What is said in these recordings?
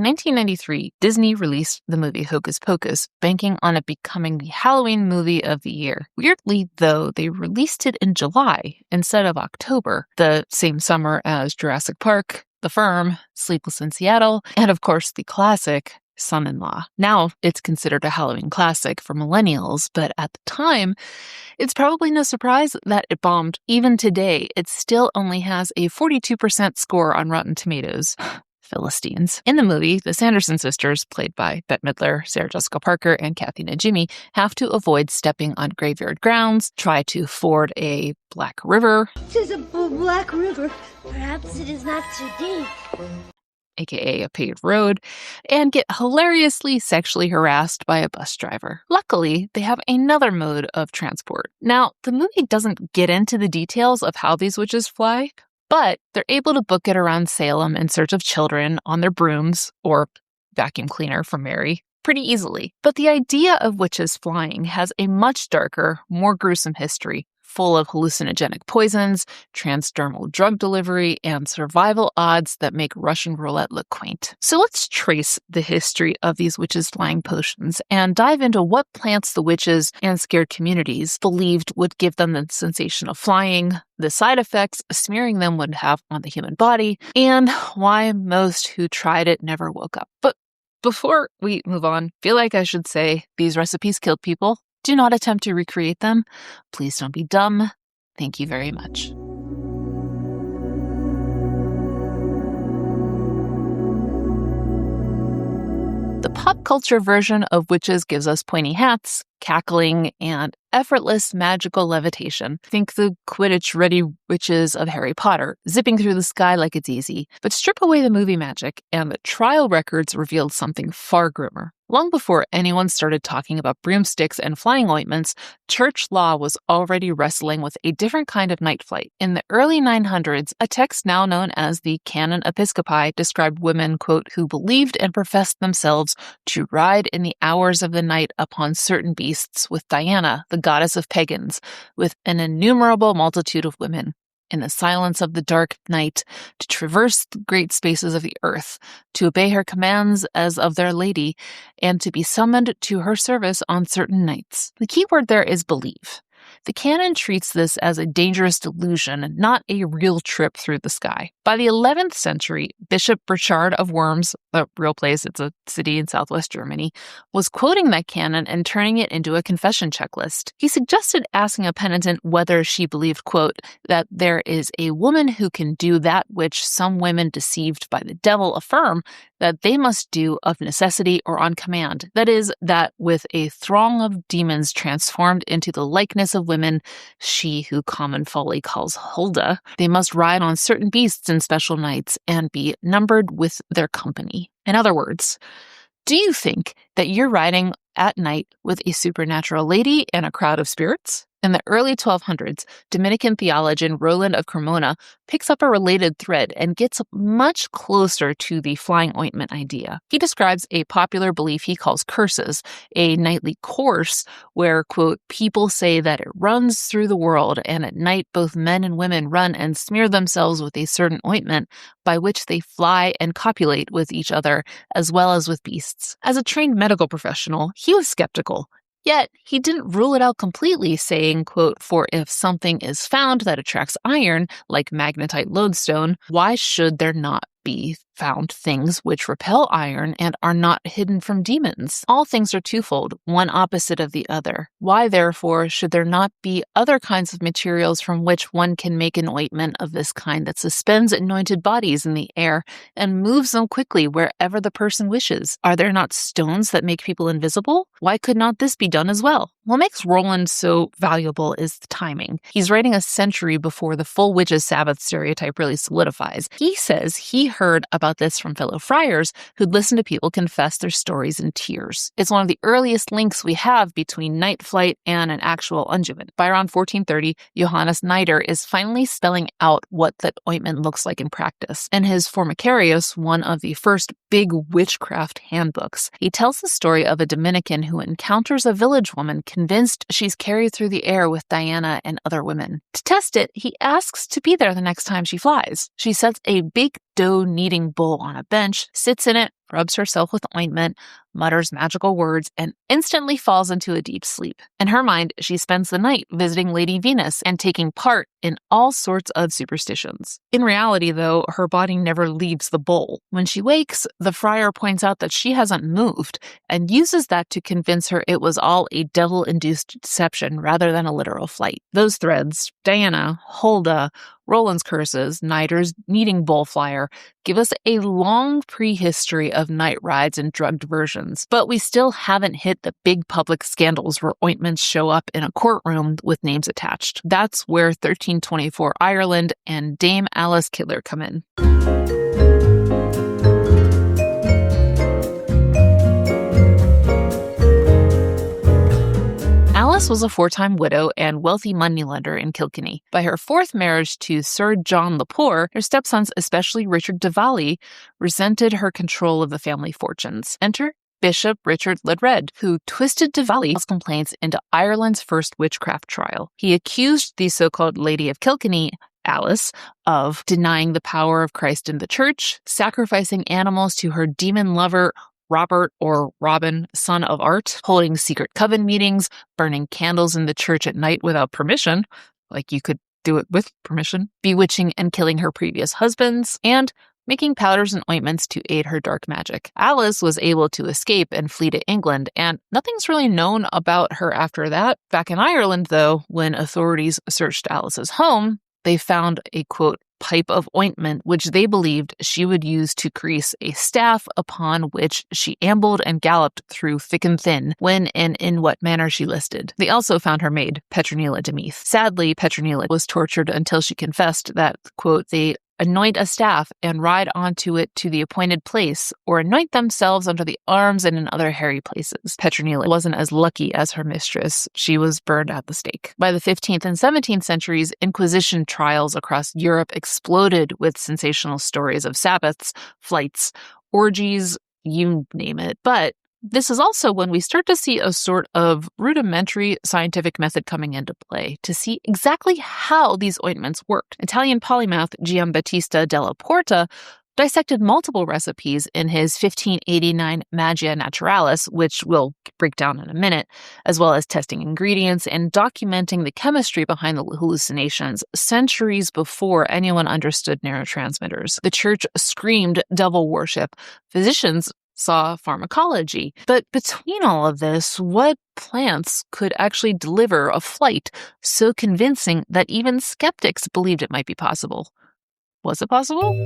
In 1993, Disney released the movie Hocus Pocus, banking on it becoming the Halloween movie of the year. Weirdly, though, they released it in July instead of October, the same summer as Jurassic Park, The Firm, Sleepless in Seattle, and of course the classic Son-in-Law. Now it's considered a Halloween classic for millennials, but at the time, it's probably no surprise that it bombed. Even today, it still only has a 42% score on Rotten Tomatoes. Philistines. In the movie, the Sanderson sisters, played by Bette Midler, Sarah Jessica Parker, and Kathy Najimy, have to avoid stepping on graveyard grounds, try to ford a black river. It is a black river. Perhaps it is not too deep. AKA a paved road, and get hilariously sexually harassed by a bus driver. Luckily, they have another mode of transport. Now, the movie doesn't get into the details of how these witches fly, but they're able to book it around Salem in search of children on their brooms, or vacuum cleaner for Mary, pretty easily. But the idea of witches flying has a much darker, more gruesome history, full of hallucinogenic poisons, transdermal drug delivery, and survival odds that make Russian roulette look quaint. So let's trace the history of these witches flying potions and dive into what plants the witches and scared communities believed would give them the sensation of flying, the side effects smearing them would have on the human body, and why most who tried it never woke up. But before we move on, feel like I should say these recipes killed people. Do not attempt to recreate them. Please don't be dumb. Thank you very much. The pop culture version of witches gives us pointy hats, cackling, and effortless magical levitation. Think the Quidditch-ready witches of Harry Potter, zipping through the sky like it's easy. But strip away the movie magic, and the trial records revealed something far grimmer. Long before anyone started talking about broomsticks and flying ointments, church law was already wrestling with a different kind of night flight. In the early 900s, a text now known as the Canon Episcopi described women, quote, who believed and professed themselves to ride in the hours of the night upon certain beasts with Diana, the goddess of pagans, with an innumerable multitude of women, in the silence of the dark night, to traverse the great spaces of the earth, to obey her commands as of their lady, and to be summoned to her service on certain nights. The key word there is believe. The canon treats this as a dangerous delusion, not a real trip through the sky. By the 11th century, Bishop Burchard of Worms, a real place, it's a city in southwest Germany, was quoting that canon and turning it into a confession checklist. He suggested asking a penitent whether she believed, quote, that there is a woman who can do that which some women deceived by the devil affirm that they must do of necessity or on command. That is, that with a throng of demons transformed into the likeness of women, she who common folly calls Hulda, they must ride on certain beasts in special nights and be numbered with their company. In other words, do you think that you're riding at night with a supernatural lady and a crowd of spirits? In the early 1200s, Dominican theologian Roland of Cremona picks up a related thread and gets much closer to the flying ointment idea. He describes a popular belief he calls curses, a nightly course where, quote, people say that it runs through the world, and at night both men and women run and smear themselves with a certain ointment by which they fly and copulate with each other as well as with beasts. As a trained medical professional, he was skeptical. Yet, he didn't rule it out completely, saying, quote, for if something is found that attracts iron, like magnetite lodestone, why should there not be found things which repel iron and are not hidden from demons? All things are twofold, one opposite of the other. Why, therefore, should there not be other kinds of materials from which one can make an ointment of this kind that suspends anointed bodies in the air and moves them quickly wherever the person wishes? Are there not stones that make people invisible? Why could not this be done as well? What makes Roland so valuable is the timing. He's writing a century before the full witches' Sabbath stereotype really solidifies. He says he heard about this from fellow friars who'd listen to people confess their stories in tears. It's one of the earliest links we have between night flight and an actual unguent. By around 1430, Johannes Nider is finally spelling out what that ointment looks like in practice. In his Formicarius, one of the first big witchcraft handbooks, he tells the story of a Dominican who encounters a village woman convinced she's carried through the air with Diana and other women. To test it, he asks to be there the next time she flies. She sets a big dough kneading bowl on a bench, sits in it, rubs herself with ointment, mutters magical words, and instantly falls into a deep sleep. In her mind, she spends the night visiting Lady Venus and taking part in all sorts of superstitions. In reality, though, her body never leaves the bowl. When she wakes, the friar points out that she hasn't moved and uses that to convince her it was all a devil-induced deception rather than a literal flight. Those threads, Diana, Hulda, Roland's curses, Nider's kneading bowl flyer, give us a long prehistory of night rides and drugged versions. But we still haven't hit the big public scandals where ointments show up in a courtroom with names attached. That's where 1324 Ireland and Dame Alice Killer come in. Alice was a 4-time widow and wealthy moneylender in Kilkenny. By her 4th marriage to Sir John the Poor, her stepsons, especially Richard de Valley, resented her control of the family fortunes. Enter Bishop Richard Ledred, who twisted de Valley's complaints into Ireland's first witchcraft trial. He accused the so-called Lady of Kilkenny, Alice, of denying the power of Christ in the church, sacrificing animals to her demon lover, Robert or Robin, son of Art, holding secret coven meetings, burning candles in the church at night without permission, like you could do it with permission, bewitching and killing her previous husbands, and making powders and ointments to aid her dark magic. Alice was able to escape and flee to England, and nothing's really known about her after that. Back in Ireland, though, when authorities searched Alice's home, they found a, quote, pipe of ointment, which they believed she would use to grease a staff upon which she ambled and galloped through thick and thin, when and in what manner she listed. They also found her maid, Petronilla de Meath. Sadly, Petronilla was tortured until she confessed that, quote, they anoint a staff and ride onto it to the appointed place, or anoint themselves under the arms and in other hairy places. Petronilla wasn't as lucky as her mistress. She was burned at the stake. By the 15th and 17th centuries, Inquisition trials across Europe exploded with sensational stories of Sabbaths, flights, orgies, you name it. But this is also when we start to see a sort of rudimentary scientific method coming into play to see exactly how these ointments worked. Italian polymath Giambattista della Porta dissected multiple recipes in his 1589 Magia Naturalis, which we'll break down in a minute, as well as testing ingredients and documenting the chemistry behind the hallucinations centuries before anyone understood neurotransmitters. The church screamed devil worship. Physicians saw pharmacology. But between all of this, what plants could actually deliver a flight so convincing that even skeptics believed it might be possible? Was it possible?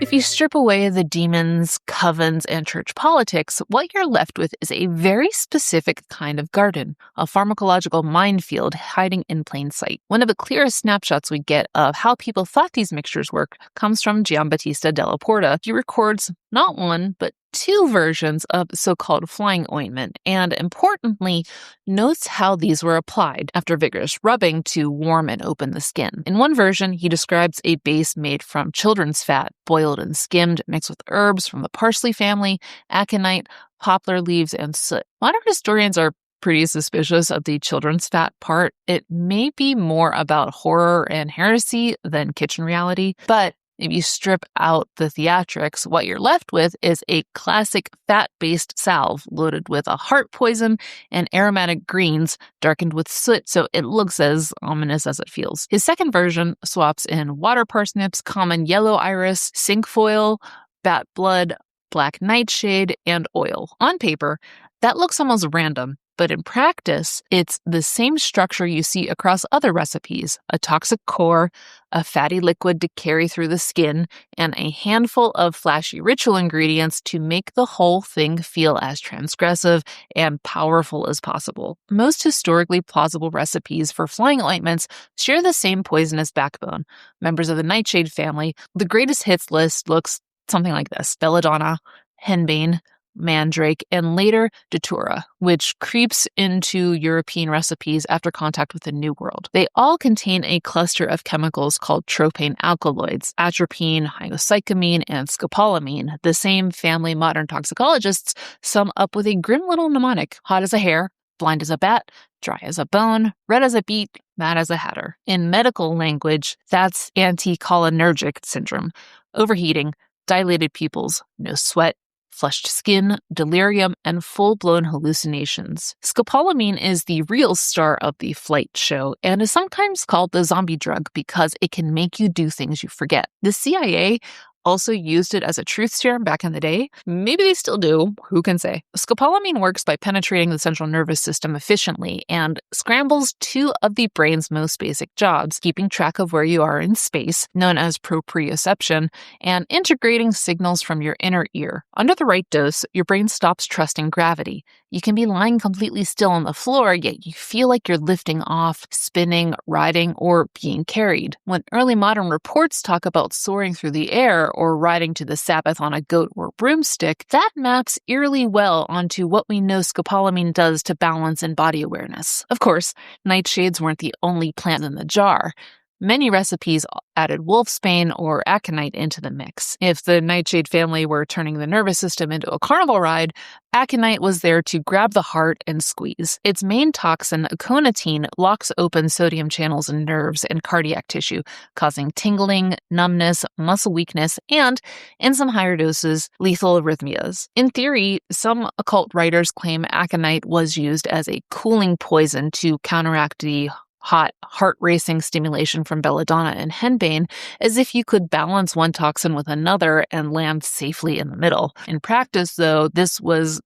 If you strip away the demons, covens, and church politics, what you're left with is a very specific kind of garden, a pharmacological minefield hiding in plain sight. One of the clearest snapshots we get of how people thought these mixtures worked comes from Giambattista della Porta. He records not one, but 2 versions of so-called flying ointment, and importantly, notes how these were applied after vigorous rubbing to warm and open the skin. In one version, he describes a base made from children's fat, boiled and skimmed, mixed with herbs from the parsley family, aconite, poplar leaves, and soot. Modern historians are pretty suspicious of the children's fat part. It may be more about horror and heresy than kitchen reality, but if you strip out the theatrics, what you're left with is a classic fat-based salve loaded with a heart poison and aromatic greens darkened with soot, so it looks as ominous as it feels. His second version swaps in water parsnips, common yellow iris, cinquefoil, bat blood, black nightshade, and oil. On paper, that looks almost random, but in practice, it's the same structure you see across other recipes: a toxic core, a fatty liquid to carry through the skin, and a handful of flashy ritual ingredients to make the whole thing feel as transgressive and powerful as possible. Most historically plausible recipes for flying ointments share the same poisonous backbone. Members of the nightshade family, the greatest hits list looks something like this: Belladonna, Henbane, mandrake, and later datura, which creeps into European recipes after contact with the New World. They all contain a cluster of chemicals called tropane alkaloids: atropine, hyoscyamine, and scopolamine. The same family modern toxicologists sum up with a grim little mnemonic: hot as a hare, blind as a bat, dry as a bone, red as a beet, mad as a hatter. In medical language, that's anticholinergic syndrome, overheating, dilated pupils, no sweat, flushed skin, delirium, and full-blown hallucinations. Scopolamine is the real star of the flight show and is sometimes called the zombie drug because it can make you do things you forget. The CIA also used it as a truth serum back in the day. Maybe they still do. Who can say? Scopolamine works by penetrating the central nervous system efficiently and scrambles two of the brain's most basic jobs, keeping track of where you are in space, known as proprioception, and integrating signals from your inner ear. Under the right dose, your brain stops trusting gravity. You can be lying completely still on the floor, yet you feel like you're lifting off, spinning, riding, or being carried. When early modern reports talk about soaring through the air or riding to the Sabbath on a goat or broomstick, that maps eerily well onto what we know scopolamine does to balance and body awareness. Of course, nightshades weren't the only plant in the jar. Many recipes added wolfsbane or aconite into the mix. If the nightshade family were turning the nervous system into a carnival ride, aconite was there to grab the heart and squeeze. Its main toxin, aconitine, locks open sodium channels in nerves and cardiac tissue, causing tingling, numbness, muscle weakness, and, in some higher doses, lethal arrhythmias. In theory, some occult writers claim aconite was used as a cooling poison to counteract the hot, heart-racing stimulation from Belladonna and Henbane, as if you could balance one toxin with another and land safely in the middle. In practice, though, this was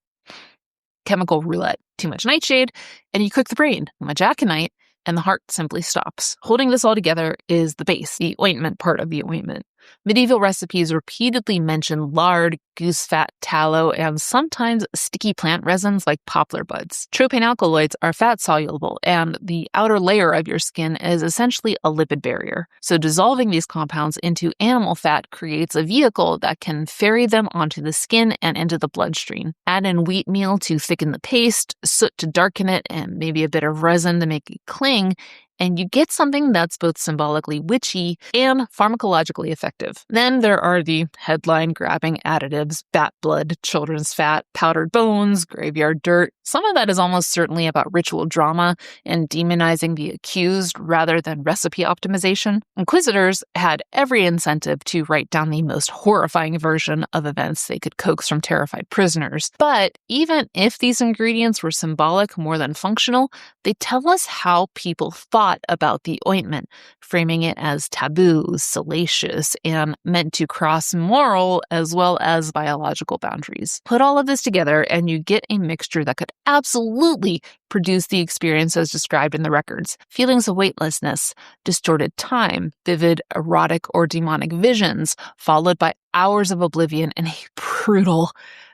chemical roulette. Too much nightshade, and you cook the brain. Too much aconite, and the heart simply stops. Holding this all together is the base, the ointment part of the ointment. Medieval recipes repeatedly mention lard, goose fat, tallow, and sometimes sticky plant resins like poplar buds. Tropane alkaloids are fat-soluble, and the outer layer of your skin is essentially a lipid barrier. So dissolving these compounds into animal fat creates a vehicle that can ferry them onto the skin and into the bloodstream. Add in wheat meal to thicken the paste, soot to darken it, and maybe a bit of resin to make it cling, and you get something that's both symbolically witchy and pharmacologically effective. Then there are the headline-grabbing additives: bat blood, children's fat, powdered bones, graveyard dirt. Some of that is almost certainly about ritual drama and demonizing the accused rather than recipe optimization. Inquisitors had every incentive to write down the most horrifying version of events they could coax from terrified prisoners. But even if these ingredients were symbolic more than functional, they tell us how people thought about the ointment, framing it as taboo, salacious, and meant to cross moral as well as biological boundaries. Put all of this together and you get a mixture that could absolutely produce the experience as described in the records: feelings of weightlessness, distorted time, vivid erotic or demonic visions, followed by hours of oblivion and a brutal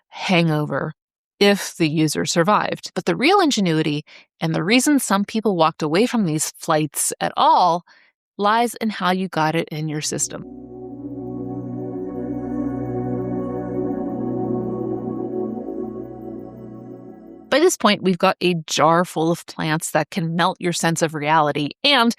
hangover, if the user survived. But the real ingenuity and the reason some people walked away from these flights at all lies in how you got it in your system. By this point, we've got a jar full of plants that can melt your sense of reality and,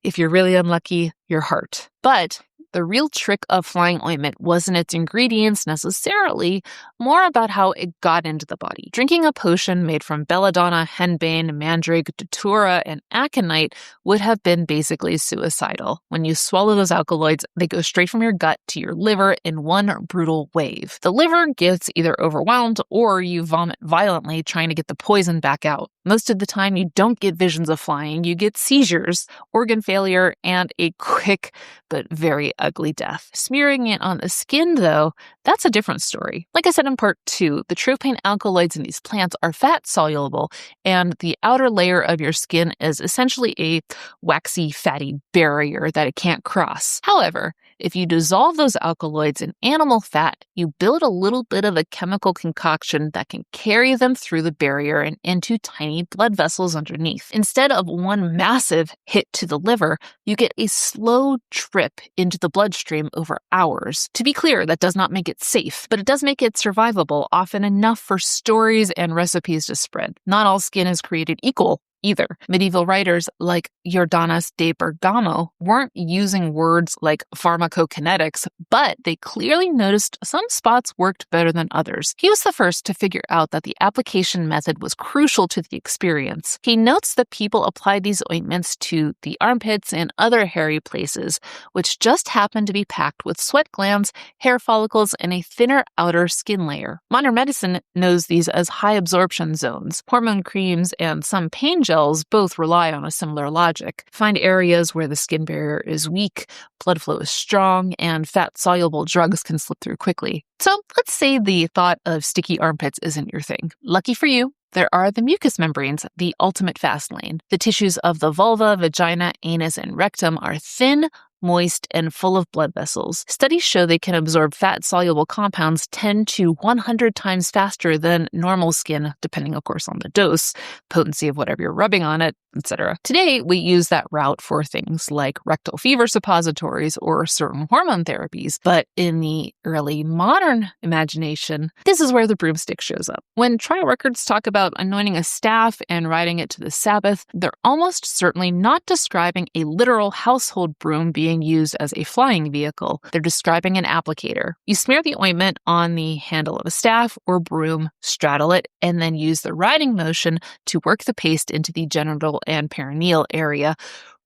if you're really unlucky, your heart. But the real trick of flying ointment wasn't its ingredients necessarily, more about how it got into the body. Drinking a potion made from belladonna, henbane, mandrake, datura, and aconite would have been basically suicidal. When you swallow those alkaloids, they go straight from your gut to your liver in one brutal wave. The liver gets either overwhelmed or you vomit violently trying to get the poison back out. Most of the time, you don't get visions of flying, you get seizures, organ failure, and a quick but very ugly death. Smearing it on the skin, though, that's a different story. Like I said in part 2, the tropane alkaloids in these plants are fat-soluble, and the outer layer of your skin is essentially a waxy, fatty barrier that it can't cross. However, if you dissolve those alkaloids in animal fat, you build a little bit of a chemical concoction that can carry them through the barrier and into tiny blood vessels underneath. Instead of one massive hit to the liver, you get a slow drip into the bloodstream over hours. To be clear, that does not make it safe, but it does make it survivable, often enough for stories and recipes to spread. Not all skin is created equal. either. Medieval writers like Jordanes de Bergamo weren't using words like pharmacokinetics, but they clearly noticed some spots worked better than others. He was the first to figure out that the application method was crucial to the experience. He notes that people applied these ointments to the armpits and other hairy places, which just happened to be packed with sweat glands, hair follicles, and a thinner outer skin layer. Modern medicine knows these as high absorption zones. Hormone creams and some pain gels both rely on a similar logic. Find areas where the skin barrier is weak, blood flow is strong, and fat-soluble drugs can slip through quickly. So let's say the thought of sticky armpits isn't your thing. Lucky for you, there are the mucous membranes, the ultimate fast lane. The tissues of the vulva, vagina, anus, and rectum are thin, moist, and full of blood vessels. Studies show they can absorb fat-soluble compounds 10 to 100 times faster than normal skin, depending, of course, on the dose, potency of whatever you're rubbing on it, etc. Today, we use that route for things like rectal fever suppositories or certain hormone therapies, but in the early modern imagination, this is where the broomstick shows up. When trial records talk about anointing a staff and riding it to the Sabbath, they're almost certainly not describing a literal household broom being used as a flying vehicle. They're describing an applicator. You smear the ointment on the handle of a staff or broom, straddle it, and then use the riding motion to work the paste into the genital and perineal area,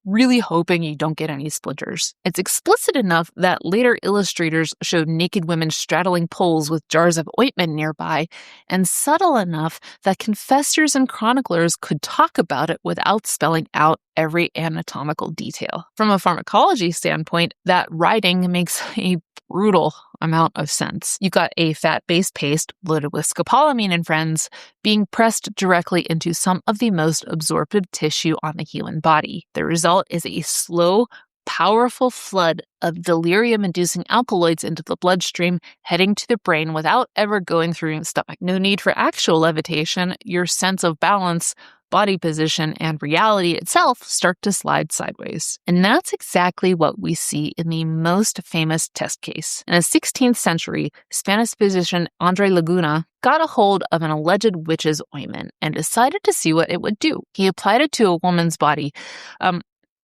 really hoping you don't get any splinters. It's explicit enough that later illustrators showed naked women straddling poles with jars of ointment nearby, and subtle enough that confessors and chroniclers could talk about it without spelling out every anatomical detail. From a pharmacology standpoint, that writing makes a brutal amount of sense. You've got a fat-based paste loaded with scopolamine and friends being pressed directly into some of the most absorptive tissue on the human body. The result is a slow, powerful flood of delirium-inducing alkaloids into the bloodstream, heading to the brain without ever going through your stomach. No need for actual levitation. Your sense of balance, body position, and reality itself start to slide sideways. And that's exactly what we see in the most famous test case. In the 16th century, Spanish physician Andre Laguna got a hold of an alleged witch's ointment and decided to see what it would do. He applied it to a woman's body,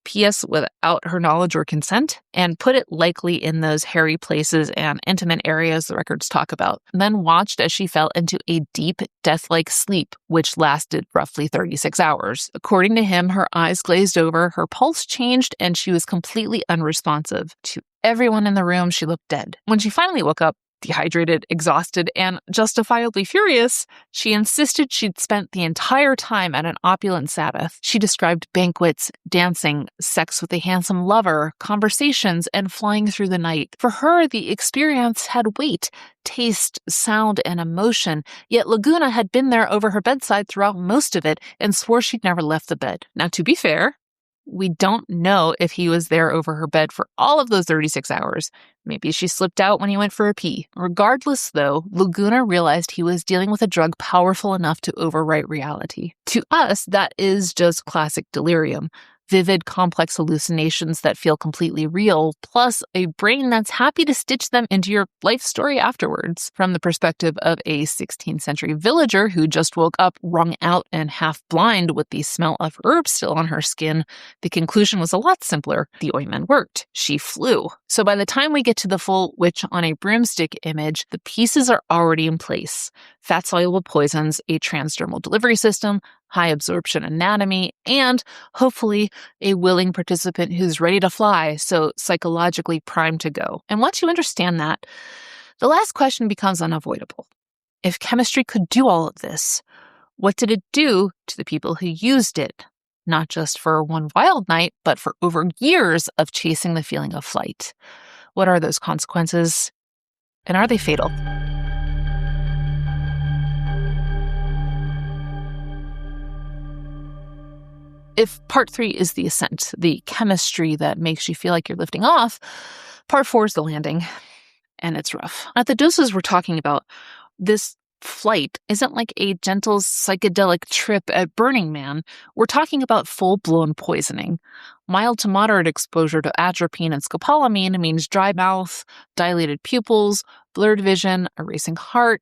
P.S. without her knowledge or consent, and put it likely in those hairy places and intimate areas the records talk about, then watched as she fell into a deep, death-like sleep, which lasted roughly 36 hours. According to him, her eyes glazed over, her pulse changed, and she was completely unresponsive. To everyone in the room, she looked dead. When she finally woke up, dehydrated, exhausted, and justifiably furious, she insisted she'd spent the entire time at an opulent Sabbath. She described banquets, dancing, sex with a handsome lover, conversations, and flying through the night. For her, the experience had weight, taste, sound, and emotion, yet Laguna had been there over her bedside throughout most of it and swore she'd never left the bed. Now, to be fair, we don't know if he was there over her bed for all of those 36 hours. Maybe she slipped out when he went for a pee. Regardless, though, Laguna realized he was dealing with a drug powerful enough to overwrite reality. To us, that is just classic delirium. Vivid, complex hallucinations that feel completely real, plus a brain that's happy to stitch them into your life story afterwards. From the perspective of a 16th century villager who just woke up wrung out and half blind with the smell of herbs still on her skin, the conclusion was a lot simpler. The ointment worked. She flew. So by the time we get to the full witch on a broomstick image, the pieces are already in place. Fat-soluble poisons, a transdermal delivery system, high absorption anatomy, and hopefully a willing participant who's ready to fly, so psychologically primed to go. And once you understand that, the last question becomes unavoidable. If chemistry could do all of this, what did it do to the people who used it? Not just for one wild night, but for over years of chasing the feeling of flight. What are those consequences? And are they fatal? If part 3 is the ascent, the chemistry that makes you feel like you're lifting off, part 4 is the landing, and it's rough. At the doses we're talking about, this flight isn't like a gentle psychedelic trip at Burning Man. We're talking about full-blown poisoning. Mild to moderate exposure to atropine and scopolamine means dry mouth, dilated pupils, blurred vision, a racing heart,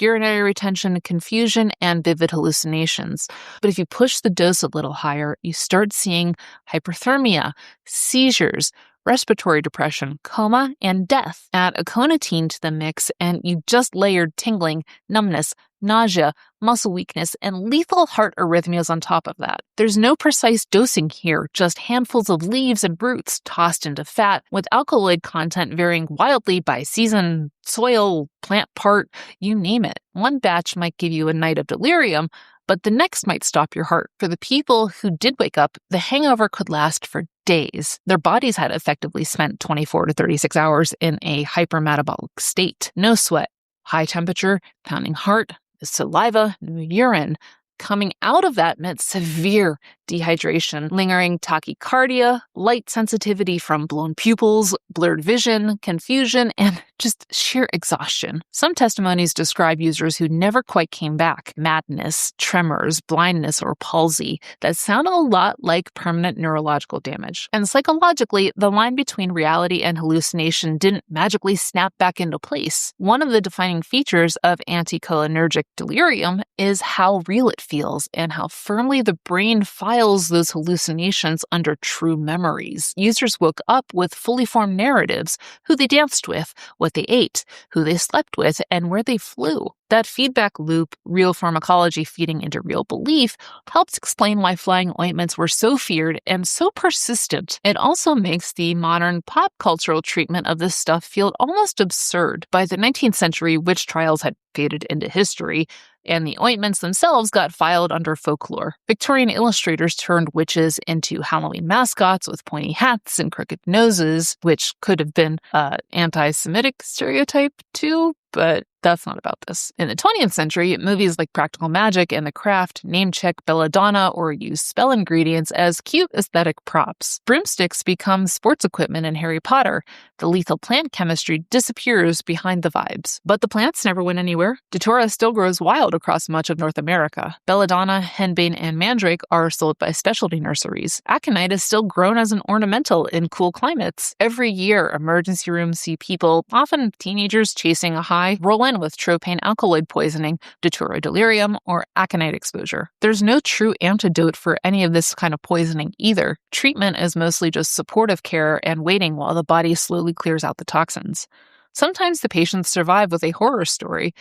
urinary retention, confusion, and vivid hallucinations. But if you push the dose a little higher, you start seeing hyperthermia, seizures, respiratory depression, coma, and death. Add aconitine to the mix, and you just layered tingling, numbness, nausea, muscle weakness, and lethal heart arrhythmias on top of that. There's no precise dosing here, just handfuls of leaves and roots tossed into fat, with alkaloid content varying wildly by season, soil, plant part, you name it. One batch might give you a night of delirium, but the next might stop your heart. For the people who did wake up, the hangover could last for days. Their bodies had effectively spent 24 to 36 hours in a hypermetabolic state. No sweat, high temperature, pounding heart, saliva, urine. Coming out of that meant severe dehydration, lingering tachycardia, light sensitivity from blown pupils, blurred vision, confusion, and just sheer exhaustion. Some testimonies describe users who never quite came back: madness, tremors, blindness, or palsy that sound a lot like permanent neurological damage. And psychologically, the line between reality and hallucination didn't magically snap back into place. One of the defining features of anticholinergic delirium is how real it feels and how firmly the brain files those hallucinations under true memories. Users woke up with fully formed narratives: who they danced with, what they ate, who they slept with, and where they flew. That feedback loop, real pharmacology feeding into real belief, helps explain why flying ointments were so feared and so persistent. It also makes the modern pop cultural treatment of this stuff feel almost absurd. By the 19th century, witch trials had faded into history, and the ointments themselves got filed under folklore. Victorian illustrators turned witches into Halloween mascots with pointy hats and crooked noses, which could have been an anti-Semitic stereotype too, but that's not about this. In the 20th century, movies like Practical Magic and The Craft name-check Belladonna or use spell ingredients as cute aesthetic props. Broomsticks become sports equipment in Harry Potter. The lethal plant chemistry disappears behind the vibes. But the plants never went anywhere. Datura still grows wild across much of North America. Belladonna, Henbane, and Mandrake are sold by specialty nurseries. Aconite is still grown as an ornamental in cool climates. Every year, emergency rooms see people, often teenagers, chasing a high, roll in with tropane alkaloid poisoning, datura delirium, or aconite exposure. There's no true antidote for any of this kind of poisoning either. Treatment is mostly just supportive care and waiting while the body slowly clears out the toxins. Sometimes the patients survive with a horror story.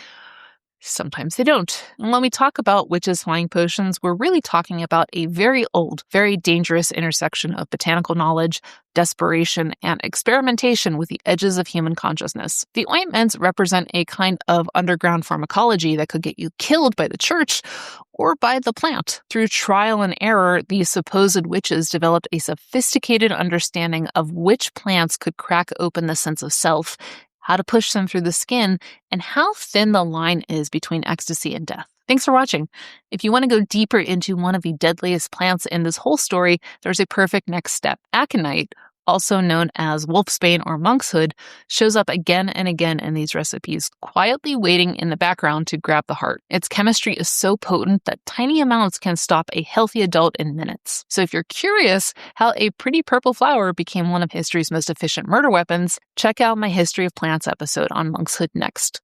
Sometimes they don't. And when we talk about witches flying potions, we're really talking about a very old, very dangerous intersection of botanical knowledge, desperation, and experimentation with the edges of human consciousness. The ointments represent a kind of underground pharmacology that could get you killed by the church or by the plant. Through trial and error, these supposed witches developed a sophisticated understanding of which plants could crack open the sense of self, how to push them through the skin, and how thin the line is between ecstasy and death. Thanks for watching. If you want to go deeper into one of the deadliest plants in this whole story, there's a perfect next step. Aconite, also known as wolfsbane or monkshood, shows up again and again in these recipes, quietly waiting in the background to grab the heart. Its chemistry is so potent that tiny amounts can stop a healthy adult in minutes. So if you're curious how a pretty purple flower became one of history's most efficient murder weapons, check out my History of Plants episode on monkshood next.